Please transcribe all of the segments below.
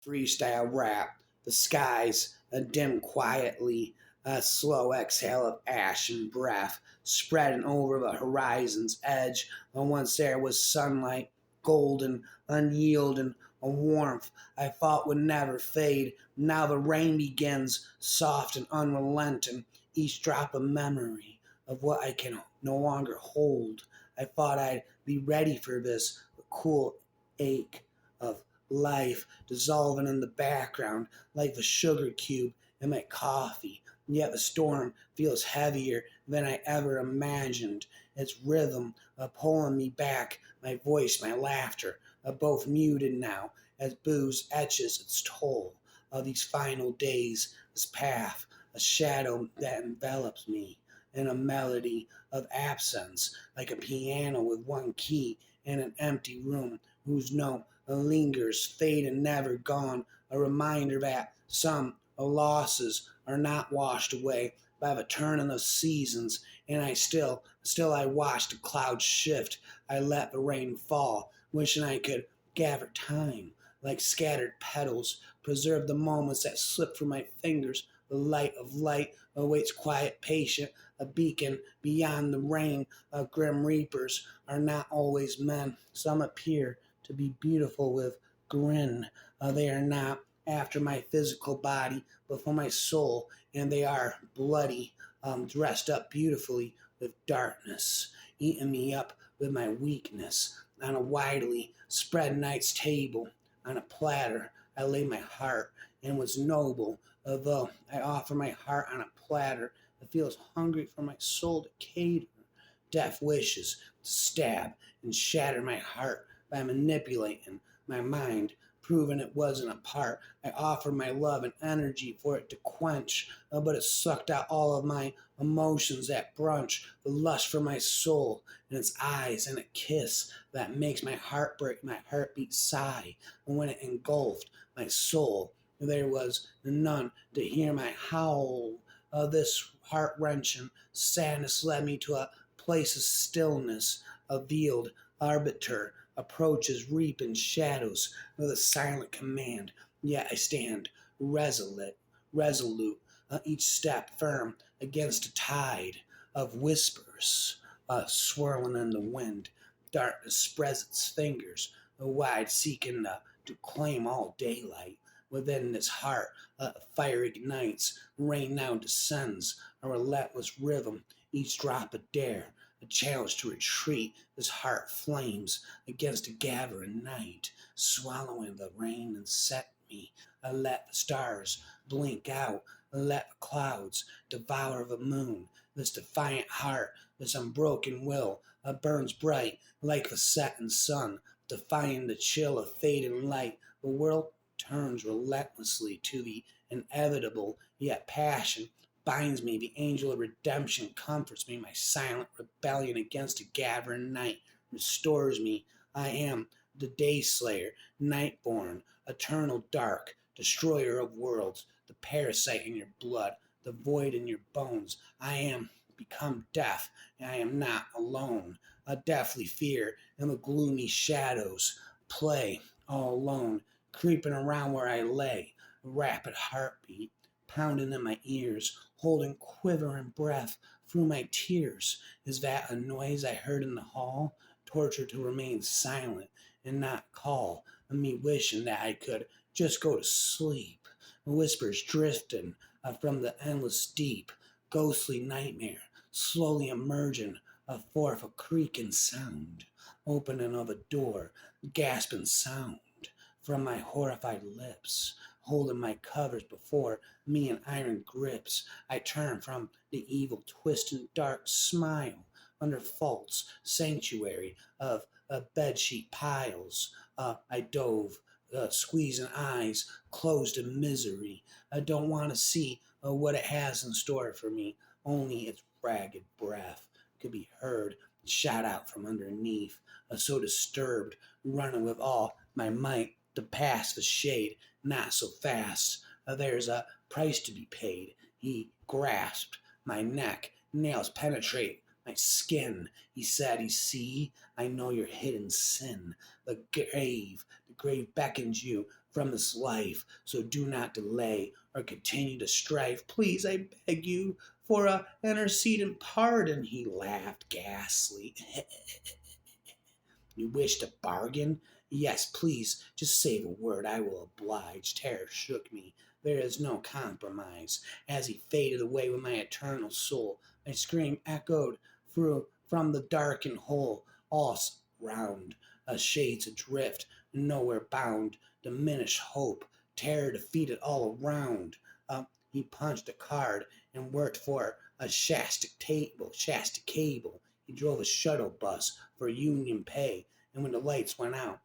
freestyle rap. The skies dim quietly, a slow exhale of ash and breath spreading over the horizon's edge. And once there was sunlight, golden, unyielding, a warmth I thought would never fade. Now the rain begins, soft and unrelenting, each drop a memory of what I can no longer hold. I thought I'd be ready for this, the cool ache of life dissolving in the background like the sugar cube in my coffee. And yet the storm feels heavier than I ever imagined. Its rhythm pulling me back, my voice, my laughter, both muted now as booze etches its toll. These final days, this path, a shadow that envelops me in a melody of absence, like a piano with one key in an empty room whose note lingers, fade and never gone, a reminder that some losses are not washed away by the turning of seasons, and still I watch the clouds shift. I let the rain fall, wishing I could gather time, like scattered petals, preserve the moments that slip through my fingers. The light of light awaits quiet, patient, a beacon beyond the rain. Grim reapers are not always men. Some appear to be beautiful with grin. They are not after my physical body, but for my soul, and they are bloody, dressed up beautifully with darkness, eating me up with my weakness. On a widely spread night's table, on a platter, I lay my heart, and was noble, although I offer my heart on a platter that feels hungry for my soul to cater. Death wishes to stab and shatter my heart by manipulating my mind, proving it wasn't a part. I offered my love and energy for it to quench, but it sucked out all of my emotions at brunch, the lust for my soul in its eyes, and a kiss that makes my heart break, my heartbeat sigh. And when it engulfed my soul, there was none to hear my howl. This heart-wrenching sadness led me to a place of stillness. A veiled arbiter approaches reaping shadows with a silent command. Yet I stand resolute, each step firm against a tide of whispers swirling in the wind. Darkness spreads its fingers wide, seeking to claim all daylight. Within this heart, fire ignites, rain now descends, a relentless rhythm, each drop a dare, a challenge to retreat. This heart flames against a gathering night, swallowing the rain and set me. I let the stars blink out, I let the clouds devour the moon. This defiant heart, this unbroken will, burns bright like the setting sun, defying the chill of fading light. The world turns relentlessly to the inevitable, yet passion binds me. The angel of redemption comforts me. My silent rebellion against a gathering night restores me. I am the day slayer, nightborn, eternal dark, destroyer of worlds, the parasite in your blood, the void in your bones. I am become death, and I am not alone. A deathly fear in the gloomy shadows play all alone, creeping around where I lay, a rapid heartbeat pounding in my ears, holding quivering breath through my tears. Is that a noise I heard in the hall? Torture to remain silent and not call, and me wishing that I could just go to sleep. Whispers drifting from the endless deep, ghostly nightmare slowly emerging forth, a creaking sound, opening of a door, gasping sound from my horrified lips, holding my covers before me in iron grips. I turn from the evil, twisting, dark smile under false sanctuary of bedsheet piles. I dove, squeezing eyes closed in misery. I don't want to see what it has in store for me. Only its ragged breath could be heard, shot out from underneath, so disturbed, running with all my might to pass the shade. Not so fast. There's a price to be paid. He grasped my neck, nails penetrate my skin. He said, "You see, I know your hidden sin. The grave beckons you from this life, so do not delay or continue to strive. Please, I beg you, for a intercedent pardon. He laughed ghastly. You wish to bargain? Yes, please, just say the word. I will oblige. Terror shook me. There is no compromise. As he faded away with my eternal soul, my scream echoed through from the darkened hole, all round, shades adrift, nowhere bound, diminished hope, terror defeated all around. He punched a card and worked for a Shasta cable. He drove a shuttle bus for union pay, and when the lights went out,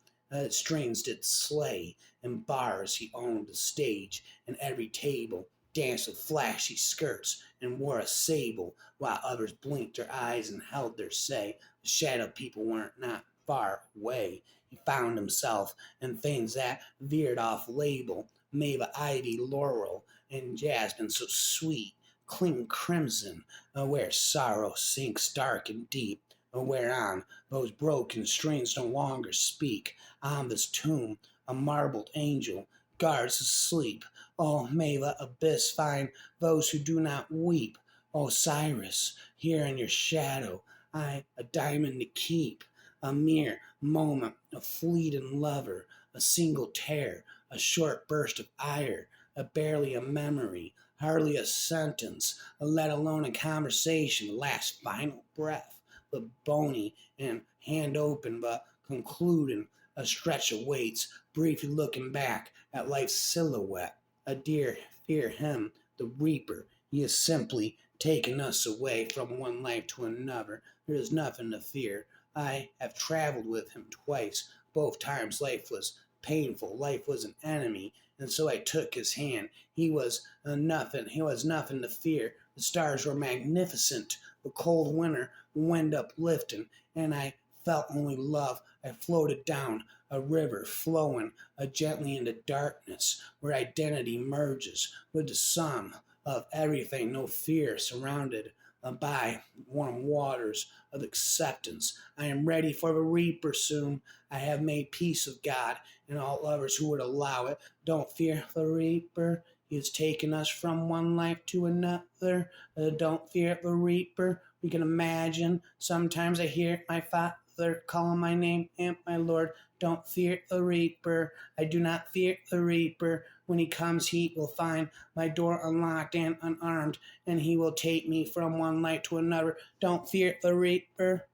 strings did slay. In bars he owned the stage, and every table danced with flashy skirts and wore a sable, while others blinked their eyes and held their say. The shadow people weren't not far away. He found himself in things that veered off label, mava, ivy, laurel, and jasmine so sweet, cling crimson, where sorrow sinks dark and deep, whereon those broken strings no longer speak. On this tomb a marbled angel guards asleep. O may the abyss find those who do not weep. Osiris, here in your shadow, I a diamond to keep. A mere moment, a fleeting lover, a single tear, a short burst of ire, barely a memory, hardly a sentence, let alone a conversation, the last final breath, but bony and hand open, but concluding, a stretch awaits, briefly looking back at life's silhouette. A dear fear him, the reaper. He has simply taken us away from one life to another. There is nothing to fear. I have traveled with him twice. Both times life was painful. Life was an enemy, and so I took his hand. He was nothing. He was nothing to fear. The stars were magnificent. The cold winter wind uplifting, and I felt only love. I floated down a river flowing gently into darkness, where identity merges with the sum of everything. No fear, surrounded by warm waters of acceptance. I am ready for the reaper soon. I have made peace with God and all lovers who would allow it. Don't fear the reaper. He has taken us from one life to another. Don't fear the reaper. We can imagine. Sometimes I hear my Father calling my name, and my Lord. Don't fear the reaper. I do not fear the reaper. When he comes, he will find my door unlocked and unarmed, and he will take me from one light to another. Don't fear the reaper.